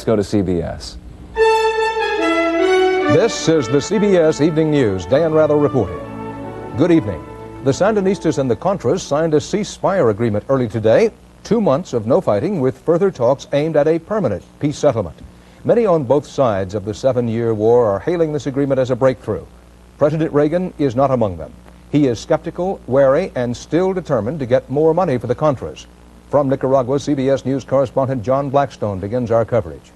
go to CBS. This is the CBS Evening News. Dan Rather reporting. Good evening. The Sandinistas and the Contras signed a ceasefire agreement early today. 2 months of no fighting with further talks aimed at a permanent peace settlement. Many on both sides of the 7-year war are hailing this agreement as a breakthrough. President Reagan is not among them. He is skeptical, wary, and still determined to get more money for the Contras. From Nicaragua, CBS News correspondent John Blackstone begins our coverage.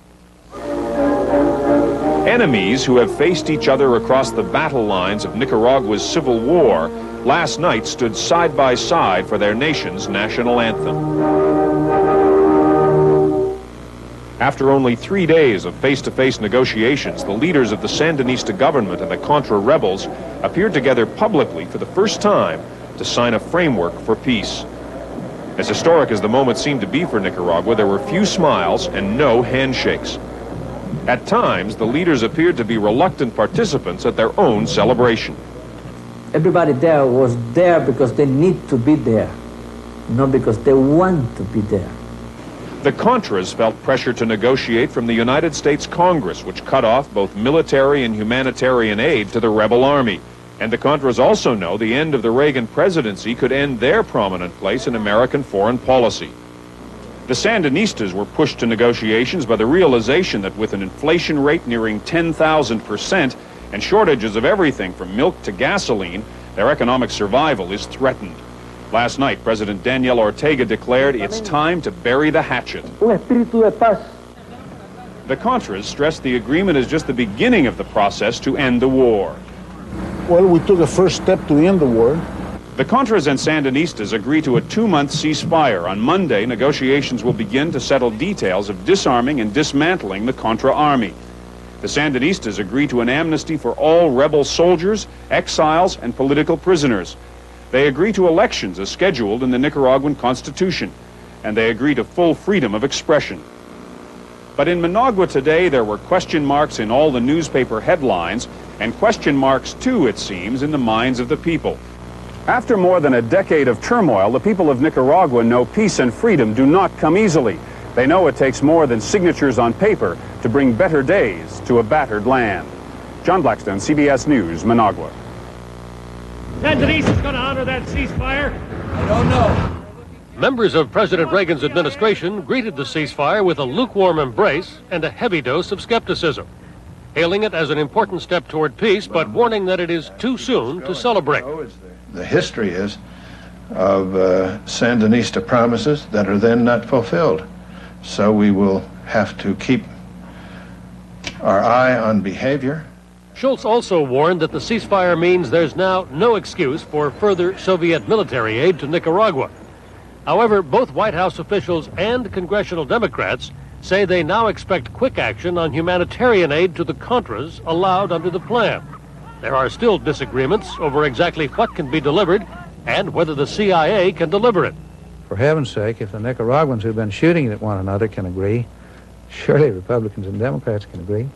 Enemies who have faced each other across the battle lines of Nicaragua's civil war last night stood side by side for their nation's national anthem. After only 3 days of face-to-face negotiations, the leaders of the Sandinista government and the Contra rebels appeared together publicly for the first time to sign a framework for peace. As historic as the moment seemed to be for Nicaragua, there were few smiles and no handshakes. At times, the leaders appeared to be reluctant participants at their own celebration. Everybody there was there because they need to be there, not because they want to be there. The Contras felt pressure to negotiate from the United States Congress, which cut off both military and humanitarian aid to the rebel army. And the Contras also know the end of the Reagan presidency could end their prominent place in American foreign policy. The Sandinistas were pushed to negotiations by the realization that with an inflation rate nearing 10,000% and shortages of everything from milk to gasoline, their economic survival is threatened. Last night, President Daniel Ortega declared it's time to bury the hatchet. The Contras stressed the agreement is just the beginning of the process to end the war. Well, we took a first step to end the war. The Contras and Sandinistas agree to a 2-month ceasefire. On Monday, negotiations will begin to settle details of disarming and dismantling the Contra army. The Sandinistas agree to an amnesty for all rebel soldiers, exiles, and political prisoners. They agree to elections as scheduled in the Nicaraguan Constitution, and they agree to full freedom of expression. But in Managua today, there were question marks in all the newspaper headlines, and question marks too, it seems, in the minds of the people. After more than a decade of turmoil, the people of Nicaragua know peace and freedom do not come easily. They know it takes more than signatures on paper to bring better days to a battered land. John Blackstone, CBS News, Managua. Sandinistas is going to honor that ceasefire? I don't know. Members of President Reagan's administration greeted the ceasefire with a lukewarm embrace and a heavy dose of skepticism, hailing it as an important step toward peace, but warning that it is too soon to celebrate. The history is of Sandinista promises that are then not fulfilled. So we will have to keep our eye on behavior. Schultz also warned that the ceasefire means there's now no excuse for further Soviet military aid to Nicaragua. However, both White House officials and congressional Democrats say they now expect quick action on humanitarian aid to the Contras allowed under the plan. There are still disagreements over exactly what can be delivered and whether the CIA can deliver it. For heaven's sake, if the Nicaraguans who've been shooting at one another can agree, surely Republicans and Democrats can agree.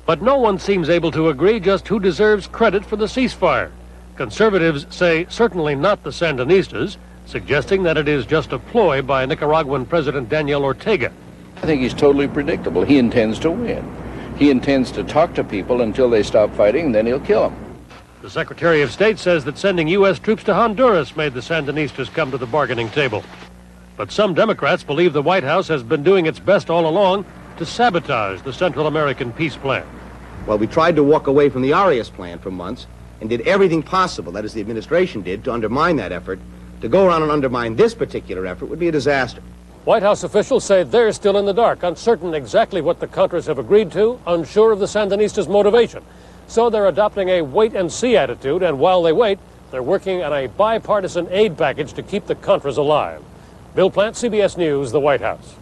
But no one seems able to agree just who deserves credit for the ceasefire. Conservatives say certainly not the Sandinistas, suggesting that it is just a ploy by Nicaraguan President Daniel Ortega. I think he's totally predictable. He intends to win. He intends to talk to people until they stop fighting, and then he'll kill them. The Secretary of State says that sending U.S. troops to Honduras made the Sandinistas come to the bargaining table. But some Democrats believe the White House has been doing its best all along to sabotage the Central American peace plan. Well, we tried to walk away from the Arias plan for months and did everything possible, that is, the administration did, to undermine that effort. To go around and undermine this particular effort would be a disaster. White House officials say they're still in the dark, uncertain exactly what the Contras have agreed to, unsure of the Sandinistas' motivation. So they're adopting a wait-and-see attitude, and while they wait, they're working on a bipartisan aid package to keep the Contras alive. Bill Plant, CBS News, the White House.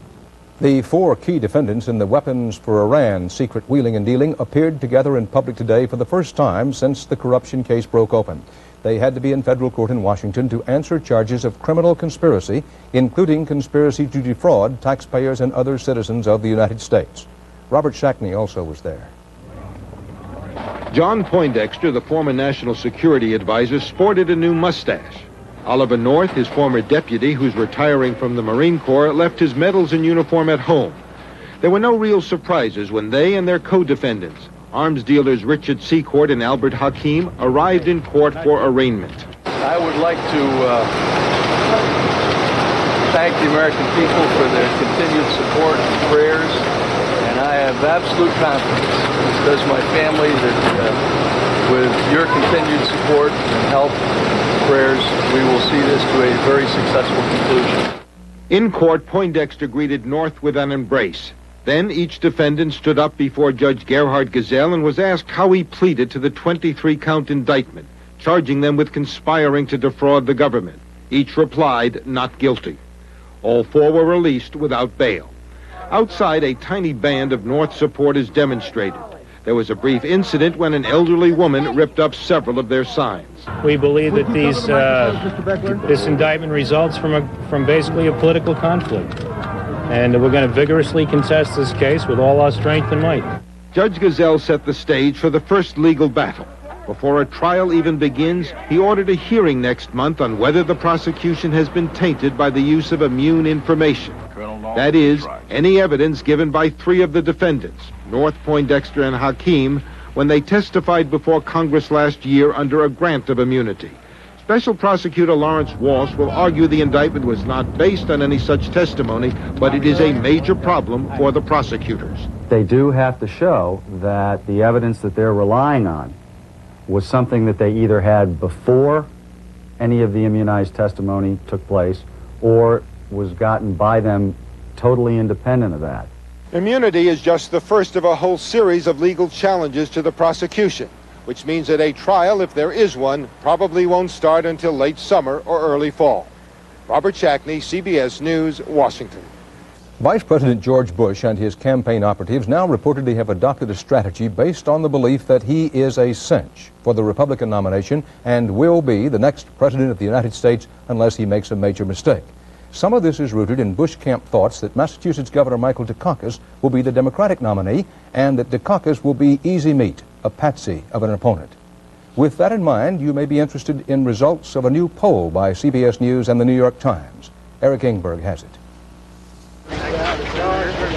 The 4 key defendants in the Weapons for Iran secret wheeling and dealing appeared together in public today for the first time since the corruption case broke open. They had to be in federal court in Washington to answer charges of criminal conspiracy, including conspiracy to defraud taxpayers and other citizens of the United States. Robert Shackney also was there. John Poindexter, the former national security advisor, sported a new mustache. Oliver North, his former deputy, who's retiring from the Marine Corps, left his medals and uniform at home. There were no real surprises when they and their co-defendants, arms dealers Richard Secord and Albert Hakim, arrived in court for arraignment. I would like to thank the American people for their continued support and prayers, and I have absolute confidence, because my family, that with your continued support and help and prayers, we will see this to a very successful conclusion. In court, Poindexter greeted North with an embrace. Then each defendant stood up before Judge Gerhard Gesell and was asked how he pleaded to the 23-count indictment, charging them with conspiring to defraud the government. Each replied, not guilty. All four were released without bail. Outside, a tiny band of North supporters demonstrated. There was a brief incident when an elderly woman ripped up several of their signs. We believe that this indictment results from basically a political conflict. And we're going to vigorously contest this case with all our strength and might. Judge Gesell set the stage for the first legal battle. Before a trial even begins, he ordered a hearing next month on whether the prosecution has been tainted by the use of immune information. That is, any evidence given by three of the defendants, North, Poindexter, and Hakim, when they testified before Congress last year under a grant of immunity. Special Prosecutor Lawrence Walsh will argue the indictment was not based on any such testimony, but it is a major problem for the prosecutors. They do have to show that the evidence that they're relying on was something that they either had before any of the immunized testimony took place or was gotten by them totally independent of that. Immunity is just the first of a whole series of legal challenges to the prosecution, which means that a trial, if there is one, probably won't start until late summer or early fall. Robert Shackney, CBS News, Washington. Vice President George Bush and his campaign operatives now reportedly have adopted a strategy based on the belief that he is a cinch for the Republican nomination and will be the next president of the United States unless he makes a major mistake. Some of this is rooted in Bush camp thoughts that Massachusetts Governor Michael Dukakis will be the Democratic nominee and that Dukakis will be easy meat, a patsy of an opponent. With that in mind, you may be interested in results of a new poll by CBS News and the New York Times. Eric Ingberg has it.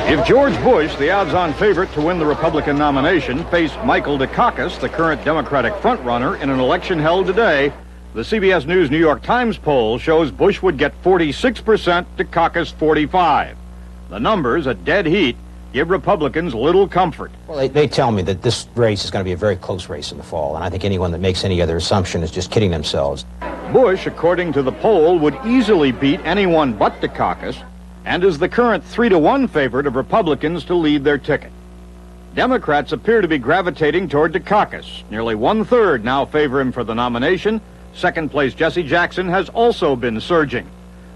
If George Bush, the odds-on favorite to win the Republican nomination, faced Michael Dukakis, the current Democratic frontrunner, in an election held today, the CBS News New York Times poll shows Bush would get 46%, Dukakis 45%. The numbers, a dead heat, give Republicans little comfort. Well, they tell me that this race is going to be a very close race in the fall, and I think anyone that makes any other assumption is just kidding themselves. Bush, according to the poll, would easily beat anyone but Dukakis, and is the current 3-to-1 favorite of Republicans to lead their ticket. Democrats appear to be gravitating toward Dukakis. Nearly one-third now favor him for the nomination. Second-place Jesse Jackson has also been surging.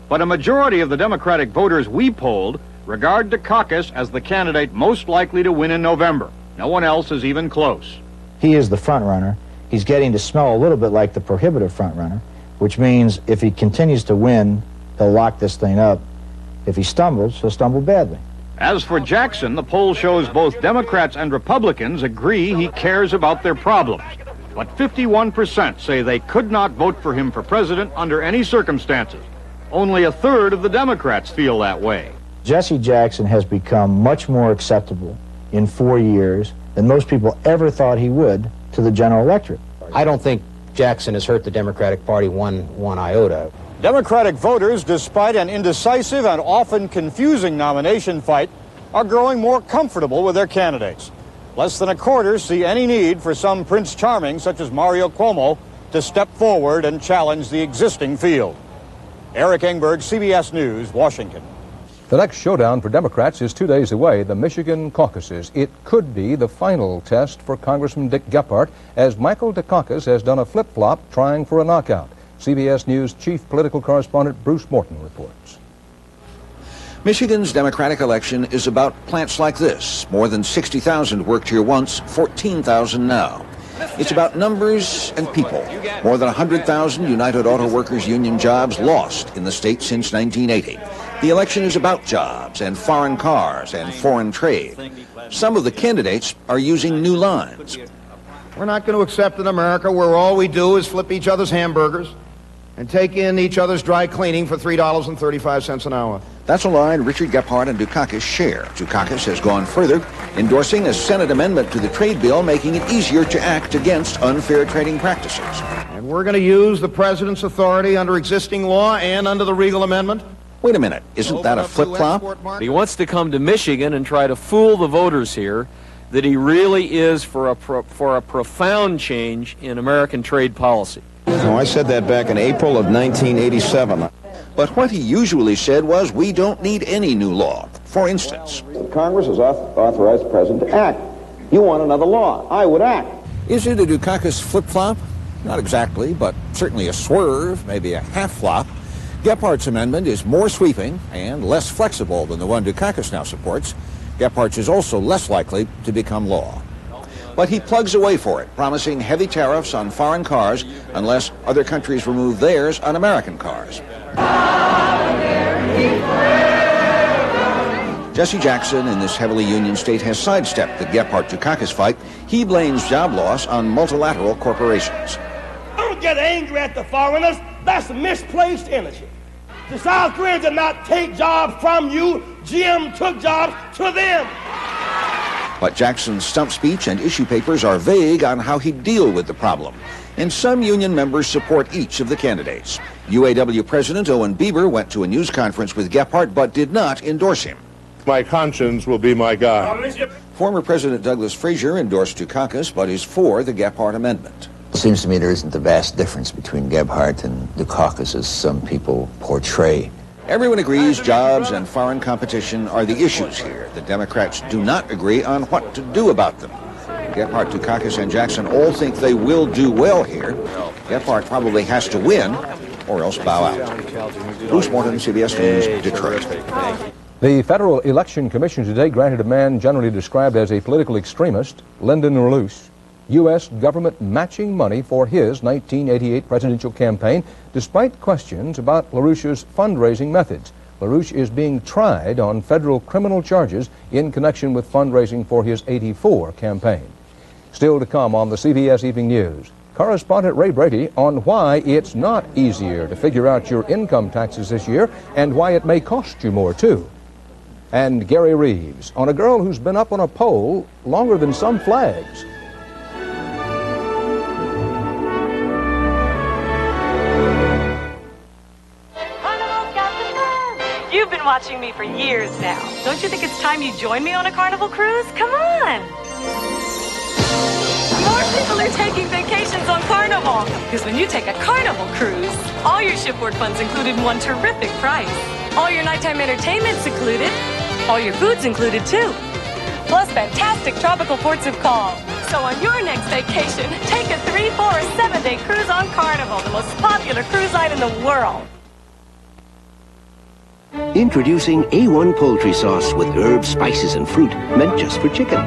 But a majority of the Democratic voters we polled regard Dukakis as the candidate most likely to win in November. No one else is even close. He is the front runner. He's getting to smell a little bit like the prohibitive front runner, which means if he continues to win, he'll lock this thing up. If he stumbles, he'll stumble badly. As for Jackson, the poll shows both Democrats and Republicans agree he cares about their problems. But 51% say they could not vote for him for president under any circumstances. Only a third of the Democrats feel that way. Jesse Jackson has become much more acceptable in 4 years than most people ever thought he would to the general electorate. I don't think Jackson has hurt the Democratic Party one iota. Democratic voters, despite an indecisive and often confusing nomination fight, are growing more comfortable with their candidates. Less than a quarter see any need for some Prince Charming, such as Mario Cuomo, to step forward and challenge the existing field. Eric Ingberg, CBS News, Washington. The next showdown for Democrats is 2 days away, the Michigan caucuses. It could be the final test for Congressman Dick Gephardt, as Michael Dukakis has done a flip-flop trying for a knockout. CBS News chief political correspondent Bruce Morton reports. Michigan's Democratic election is about plants like this. More than 60,000 worked here once, 14,000 now. It's about numbers and people. More than 100,000 United Auto Workers union jobs lost in the state since 1980. The election is about jobs and foreign cars and foreign trade. Some of the candidates are using new lines. We're not going to accept an America where all we do is flip each other's hamburgers and take in each other's dry cleaning for $3.35 an hour. That's a line Richard Gephardt and Dukakis share. Dukakis has gone further, endorsing a Senate amendment to the trade bill making it easier to act against unfair trading practices. And we're going to use the president's authority under existing law and under the Regal Amendment. Wait a minute, isn't that a flip-flop? He wants to come to Michigan and try to fool the voters here that he really is for a profound change in American trade policy. No, I said that back in April of 1987. But what he usually said was, we don't need any new law. For instance, Congress has authorized the president to act. You want another law. I would act. Is it a Dukakis flip-flop? Not exactly, but certainly a swerve, maybe a half-flop. Gephardt's amendment is more sweeping and less flexible than the one Dukakis now supports. Gephardt's is also less likely to become law. But he plugs away for it, promising heavy tariffs on foreign cars unless other countries remove theirs on American cars. Jesse Jackson in this heavily union state has sidestepped the Gephardt-Dukakis fight. He blames job loss on multilateral corporations. Don't get angry at the foreigners. That's misplaced energy. The South Koreans did not take jobs from you. GM took jobs to them. But Jackson's stump speech and issue papers are vague on how he'd deal with the problem. And some union members support each of the candidates. UAW President Owen Bieber went to a news conference with Gephardt but did not endorse him. My conscience will be my guide. Former President Douglas Frazier endorsed Dukakis but is for the Gephardt amendment. It seems to me there isn't the vast difference between Gephardt and Dukakis as some people portray. Everyone agrees jobs and foreign competition are the issues here. The Democrats do not agree on what to do about them. Gephardt, Dukakis, and Jackson all think they will do well here. Gephardt probably has to win or else bow out. Bruce Morton, CBS News, Detroit. The Federal Election Commission today granted a man generally described as a political extremist, Lyndon LaRouche, U.S. government matching money for his 1988 presidential campaign, despite questions about LaRouche's fundraising methods. LaRouche is being tried on federal criminal charges in connection with fundraising for his '84 campaign. Still to come on the CBS Evening News, correspondent Ray Brady on why it's not easier to figure out your income taxes this year and why it may cost you more, too. And Gary Reeves on a girl who's been up on a pole longer than some flags. You've been watching me for years now. Don't you think it's time you join me on a Carnival cruise? Come on! More people are taking vacations on Carnival. Because when you take a Carnival cruise, all your shipboard funds included in one terrific price. All your nighttime entertainment's included. All your food's included too. Plus fantastic tropical ports of call. So on your next vacation, take a 3, 4, or 7-day cruise on Carnival, the most popular cruise line in the world. Introducing A1 poultry sauce with herbs, spices, and fruit, meant just for chicken.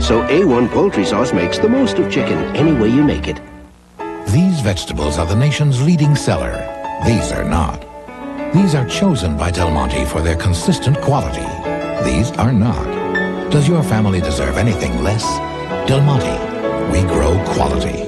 So A1 poultry sauce makes the most of chicken any way you make it. These vegetables are the nation's leading seller. These are not. These are chosen by Del Monte for their consistent quality. These are not. Does your family deserve anything less? Del Monte, we grow quality.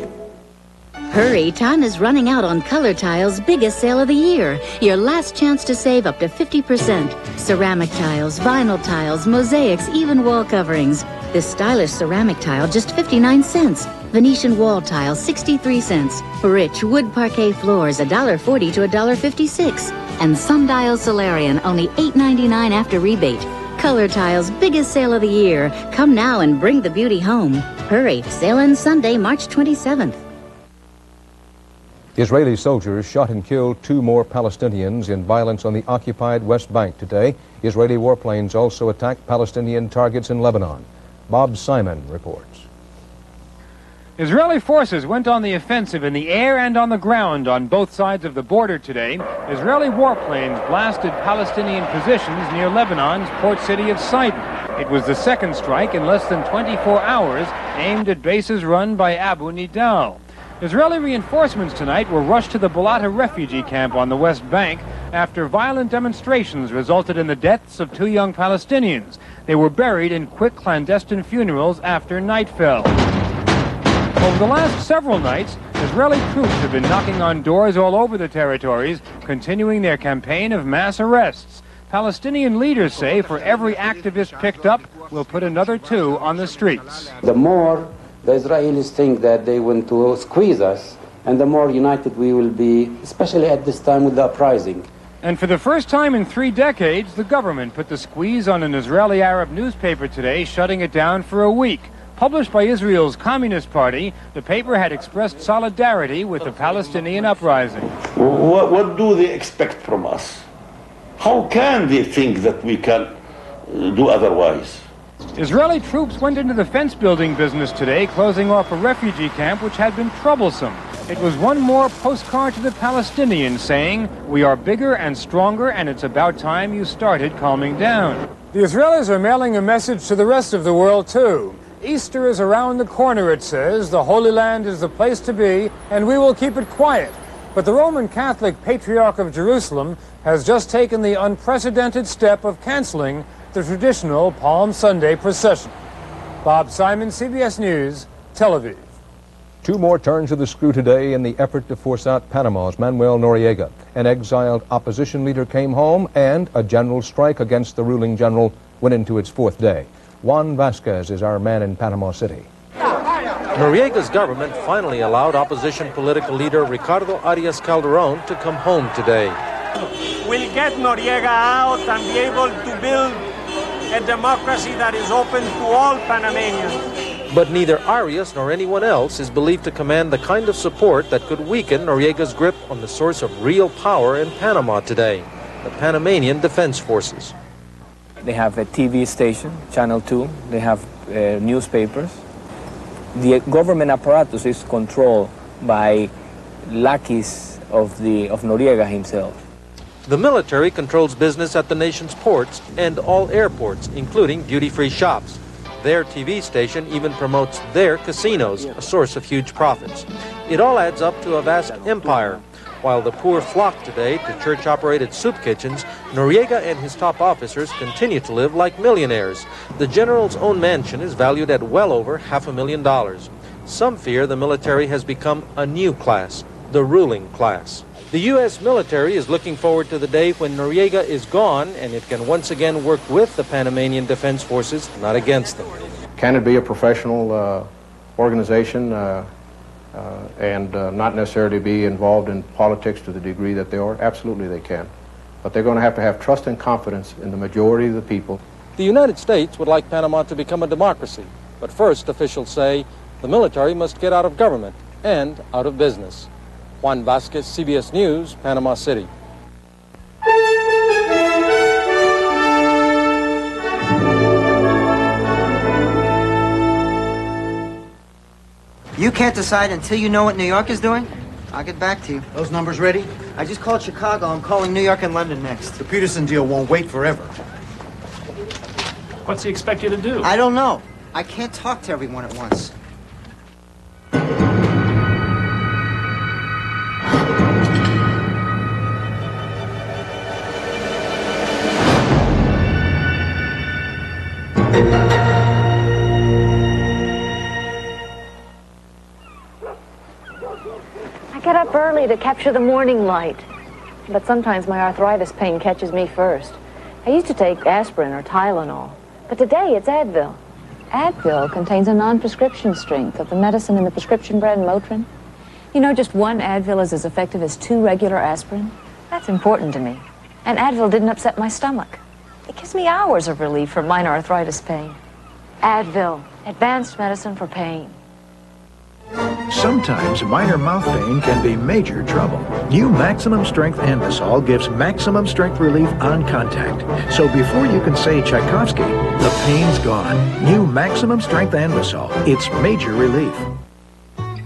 Hurry, time is running out on Color Tile's biggest sale of the year. Your last chance to save up to 50%. Ceramic tiles, vinyl tiles, mosaics, even wall coverings. This stylish ceramic tile, just 59 cents. Venetian wall tile, 63 cents. Rich wood parquet floors, $1.40 to $1.56. And Sundial Solarian, only $8.99 after rebate. Color Tile's biggest sale of the year. Come now and bring the beauty home. Hurry, sale ends Sunday, March 27th. Israeli soldiers shot and killed 2 more Palestinians in violence on the occupied West Bank today. Israeli warplanes also attacked Palestinian targets in Lebanon. Bob Simon reports. Israeli forces went on the offensive in the air and on the ground on both sides of the border today. Israeli warplanes blasted Palestinian positions near Lebanon's port city of Sidon. It was the second strike in less than 24 hours aimed at bases run by Abu Nidal. Israeli reinforcements tonight were rushed to the Balata refugee camp on the West Bank after violent demonstrations resulted in the deaths of 2 young Palestinians. They were buried in quick clandestine funerals after night fell. Over the last several nights, Israeli troops have been knocking on doors all over the territories, continuing their campaign of mass arrests. Palestinian leaders say for every activist picked up, we'll put another 2 on the streets. The more the Israelis think that they want to squeeze us, and the more united we will be, especially at this time with the uprising. And for the first time in 3 decades, the government put the squeeze on an Israeli Arab newspaper today, shutting it down for a week. Published by Israel's Communist Party, the paper had expressed solidarity with the Palestinian uprising. What do they expect from us? How can they think that we can do otherwise? Israeli troops went into the fence-building business today, closing off a refugee camp which had been troublesome. It was one more postcard to the Palestinians saying, "We are bigger and stronger, and it's about time you started calming down." The Israelis are mailing a message to the rest of the world, too. Easter is around the corner, it says. The Holy Land is the place to be, and we will keep it quiet. But the Roman Catholic Patriarch of Jerusalem has just taken the unprecedented step of canceling the traditional Palm Sunday procession. Bob Simon, CBS News, Tel Aviv. 2 more turns of the screw today in the effort to force out Panama's Manuel Noriega. An exiled opposition leader came home, and a general strike against the ruling general went into its 4th day. Juan Vasquez is our man in Panama City. Noriega's government finally allowed opposition political leader Ricardo Arias Calderon to come home today. We'll get Noriega out and be able to build a democracy that is open to all Panamanians. But neither Arias nor anyone else is believed to command the kind of support that could weaken Noriega's grip on the source of real power in Panama today, the Panamanian Defense Forces. They have a TV station, Channel 2. They have newspapers. The government apparatus is controlled by lackeys of Noriega himself. The military controls business at the nation's ports and all airports, including duty-free shops. Their TV station even promotes their casinos, a source of huge profits. It all adds up to a vast empire. While the poor flock today to church-operated soup kitchens, Noriega and his top officers continue to live like millionaires. The general's own mansion is valued at well over $500,000. Some fear the military has become a new class, the ruling class. The U.S. military is looking forward to the day when Noriega is gone and it can once again work with the Panamanian Defense Forces, not against them. Can it be a professional organization and not necessarily be involved in politics to the degree that they are? Absolutely they can. But they're going to have trust and confidence in the majority of the people. The United States would like Panama to become a democracy. But first, officials say, the military must get out of government and out of business. Juan Vasquez, CBS News, Panama City. You can't decide until you know what New York is doing? I'll get back to you. Those numbers ready? I just called Chicago. I'm calling New York and London next. The Peterson deal won't wait forever. What's he expect you to do? I don't know. I can't talk to everyone at once. I get up early to capture the morning light, but sometimes my arthritis pain catches me first. I used to take aspirin or Tylenol, but today it's Advil. Advil contains a non-prescription strength of the medicine in the prescription brand Motrin. You know, just one Advil is as effective as 2 regular aspirin. That's important to me. And Advil didn't upset my stomach. It gives me hours of relief from minor arthritis pain. Advil, advanced medicine for pain. Sometimes minor mouth pain can be major trouble. New Maximum Strength Anbesol gives maximum strength relief on contact. So before you can say Tchaikovsky, the pain's gone. New Maximum Strength Anbesol. It's major relief.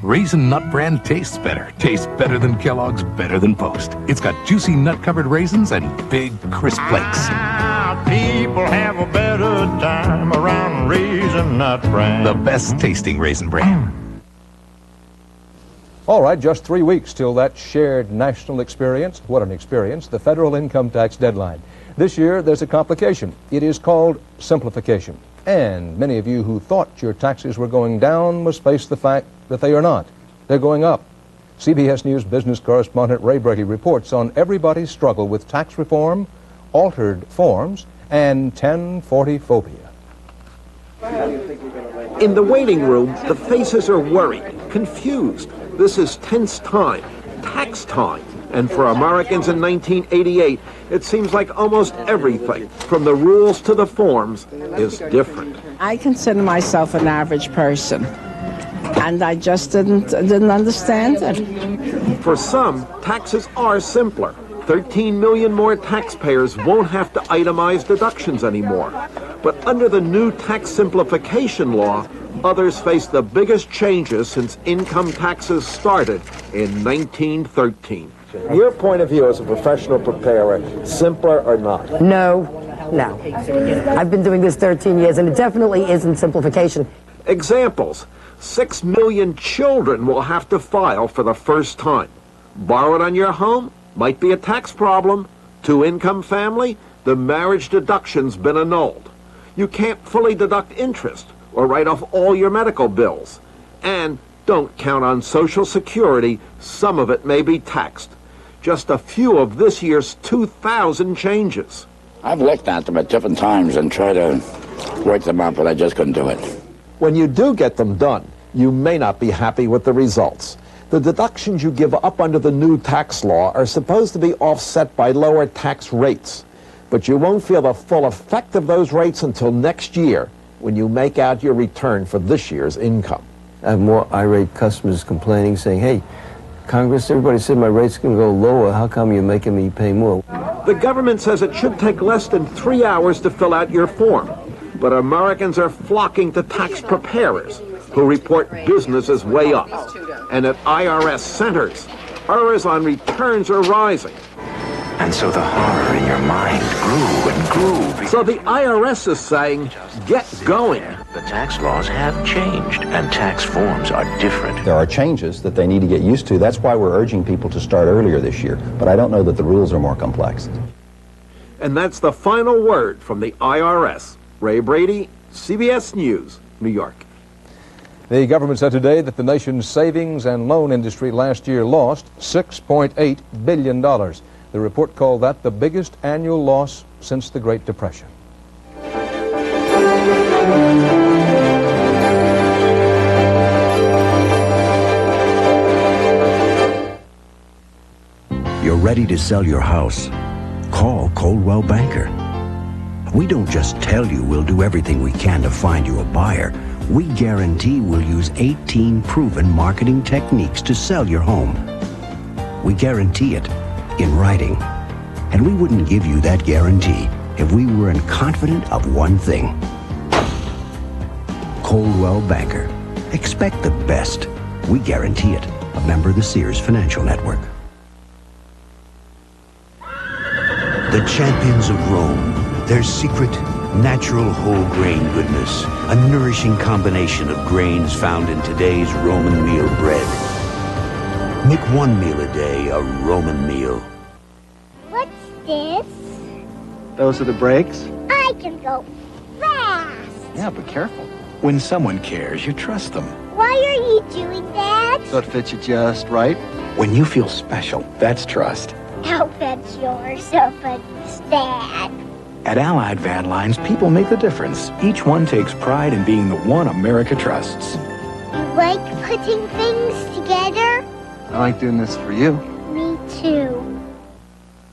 Raisin Nut Bran tastes better. Tastes better than Kellogg's, better than Post. It's got juicy nut-covered raisins and big, crisp flakes. People have a better time around Raisin Nut Bran. The best tasting Raisin Bran. All right, just 3 weeks till that shared national experience. What an experience, the federal income tax deadline. This year, there's a complication. It is called simplification. And many of you who thought your taxes were going down must face the fact that they are not. They're going up. CBS News business correspondent Ray Brady reports on everybody's struggle with tax reform, altered forms, and 1040 phobia. In the waiting room, the faces are worried, confused. This is tense time, tax time. And for Americans in 1988, it seems like almost everything, from the rules to the forms, is different. I consider myself an average person, and I just didn't understand it. For some, taxes are simpler. 13 million more taxpayers won't have to itemize deductions anymore. But under the new tax simplification law, others face the biggest changes since income taxes started in 1913. Your point of view as a professional preparer, simpler or not? No. I've been doing this 13 years, and it definitely isn't simplification. Examples. 6 million children will have to file for the first time. Borrowed on your home? Might be a tax problem. Two-income family? The marriage deduction's been annulled. You can't fully deduct interest or write off all your medical bills. And don't count on Social Security. Some of it may be taxed. Just a few of this year's 2,000 changes. I've looked at them at different times and tried to work them out, but I just couldn't do it. When you do get them done, you may not be happy with the results. The deductions you give up under the new tax law are supposed to be offset by lower tax rates. But you won't feel the full effect of those rates until next year, when you make out your return for this year's income. I have more irate customers complaining, saying, hey, Congress, everybody said my rate's going to go lower. How come you're making me pay more? The government says it should take less than 3 hours to fill out your form. But Americans are flocking to tax preparers who report business is way up. And at IRS centers, errors on returns are rising. And so the horror in your mind grew and grew. So the IRS is saying, get going. The tax laws have changed, and tax forms are different. There are changes that they need to get used to. That's why we're urging people to start earlier this year. But I don't know that the rules are more complex. And that's the final word from the IRS. Ray Brady, CBS News, New York. The government said today that the nation's savings and loan industry last year lost $6.8 billion. The report called that the biggest annual loss since the Great Depression. You're ready to sell your house? Call Coldwell Banker. We don't just tell you we'll do everything we can to find you a buyer. We guarantee we'll use 18 proven marketing techniques to sell your home. We guarantee it in writing. And we wouldn't give you that guarantee if we weren't confident of one thing. Coldwell Banker. Expect the best. We guarantee it. A member of the Sears Financial Network. The champions of Rome. Their secret, natural whole grain goodness. A nourishing combination of grains found in today's Roman meal bread. Make one meal a day a Roman meal. What's this? Those are the brakes? I can go fast. Yeah, but careful. When someone cares, you trust them. Why are you doing that? So it fits you just right. When you feel special, that's trust. I'll bet you're so understand. At Allied Van Lines, people make the difference. Each one takes pride in being the one America trusts. You like putting things together? I like doing this for you. Me too.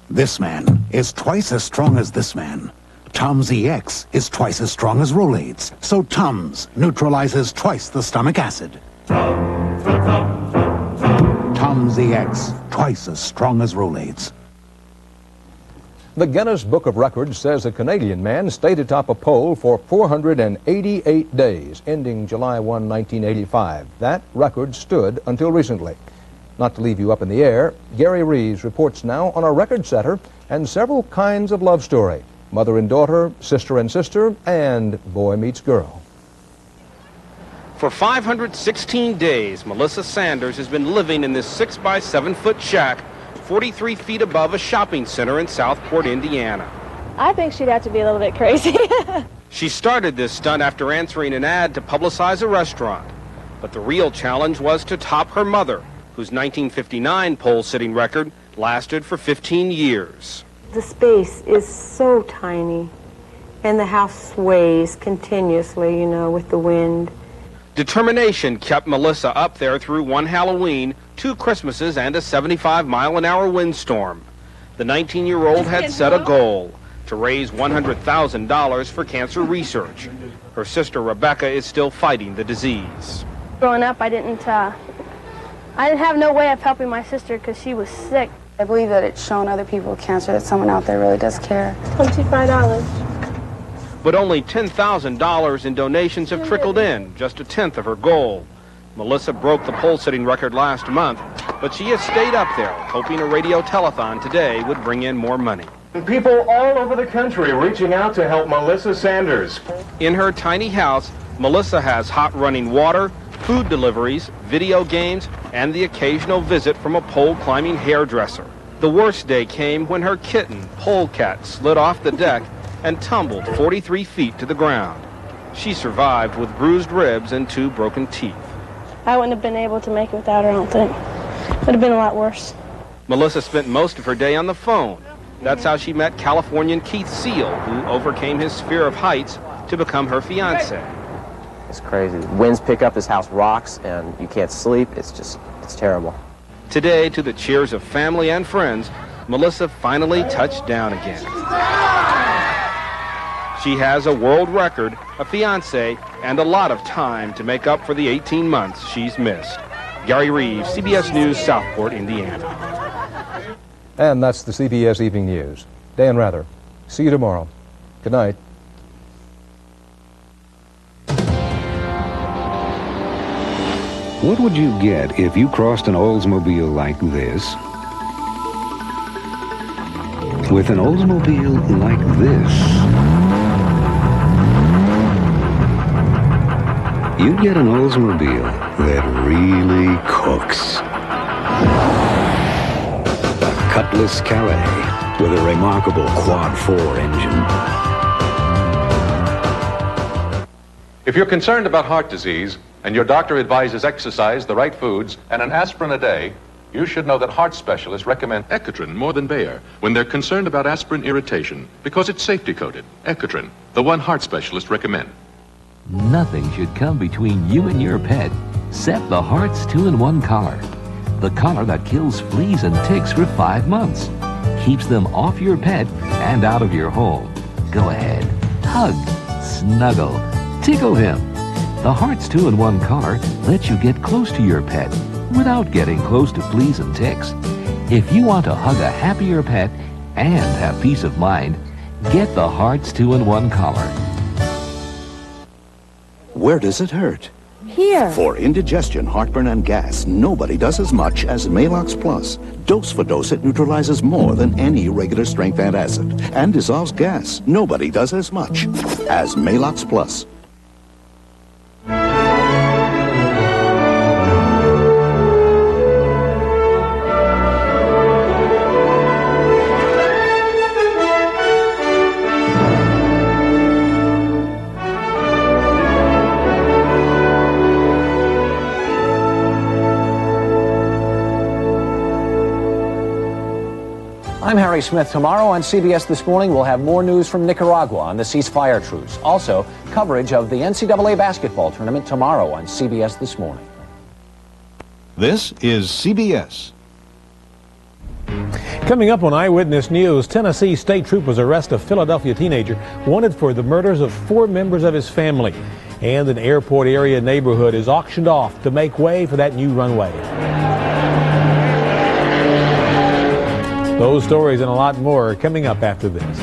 This man is twice as strong as this man. Tums EX is twice as strong as Rolaids, so Tums neutralizes twice the stomach acid. Tums EX, twice as strong as Rolaids. The Guinness Book of Records says a Canadian man stayed atop a pole for 488 days, ending July 1, 1985. That record stood until recently. Not to leave you up in the air, Gary Reeves reports now on a record setter and several kinds of love story. Mother and daughter, sister and sister, and boy meets girl. For 516 days, Melissa Sanders has been living in this 6-by-7-foot shack 43 feet above a shopping center in Southport, Indiana. I think she'd have to be a little bit crazy. She started this stunt after answering an ad to publicize a restaurant. But the real challenge was to top her mother, whose 1959 pole-sitting record lasted for 15 years. The space is so tiny, and the house sways continuously, you know, with the wind. Determination kept Melissa up there through one Halloween, 2 Christmases, and a 75-mile-an-hour windstorm. The 19-year-old had set a goal to raise $100,000 for cancer research. Her sister Rebecca is still fighting the disease. Growing up, I didn't have no way of helping my sister because she was sick. I believe that it's shown other people with cancer that someone out there really does care. $25. But only $10,000 in donations have trickled in, just a tenth of her goal. Melissa broke the pole-sitting record last month, but she has stayed up there, hoping a radio telethon today would bring in more money. People all over the country reaching out to help Melissa Sanders. In her tiny house, Melissa has hot running water, food deliveries, video games, and the occasional visit from a pole-climbing hairdresser. The worst day came when her kitten, Polecat, slid off the deck and tumbled 43 feet to the ground. She survived with bruised ribs and 2 broken teeth. I wouldn't have been able to make it without her, I don't think. It would have been a lot worse. Melissa spent most of her day on the phone. That's how she met Californian Keith Seal, who overcame his fear of heights to become her fiancé. It's crazy. Winds pick up, this house rocks, and you can't sleep. It's terrible. Today, to the cheers of family and friends, Melissa finally touched down again. She has a world record, a fiancé, and a lot of time to make up for the 18 months she's missed. Gary Reeves, CBS News, Southport, Indiana. And that's the CBS Evening News. Dan Rather. See you tomorrow. Good night. What would you get if you crossed an Oldsmobile like this? With an Oldsmobile like this, you get an Oldsmobile that really cooks. The Cutlass Calais with a remarkable quad-4 engine. If you're concerned about heart disease and your doctor advises exercise, the right foods, and an aspirin a day, you should know that heart specialists recommend Ecotrin more than Bayer when they're concerned about aspirin irritation because it's safety-coded. Ecotrin, the one heart specialists recommend. Nothing should come between you and your pet except the Hearts 2-in-1 collar. The collar that kills fleas and ticks for 5 months. Keeps them off your pet and out of your home. Go ahead, hug, snuggle, tickle him. The Hearts 2-in-1 collar lets you get close to your pet without getting close to fleas and ticks. If you want to hug a happier pet and have peace of mind, get the Hearts 2-in-1 collar. Where does it hurt? Here. For indigestion, heartburn, and gas, nobody does as much as Malox Plus. Dose for dose, it neutralizes more than any regular strength antacid and dissolves gas. Nobody does as much as Malox Plus. I'm Harry Smith. Tomorrow on CBS This Morning, we'll have more news from Nicaragua on the ceasefire truce. Also, coverage of the NCAA basketball tournament tomorrow on CBS This Morning. This is CBS. Coming up on Eyewitness News, Tennessee state troopers arrest a Philadelphia teenager wanted for the murders of 4 members of his family. And an airport area neighborhood is auctioned off to make way for that new runway. Those stories and a lot more are coming up after this.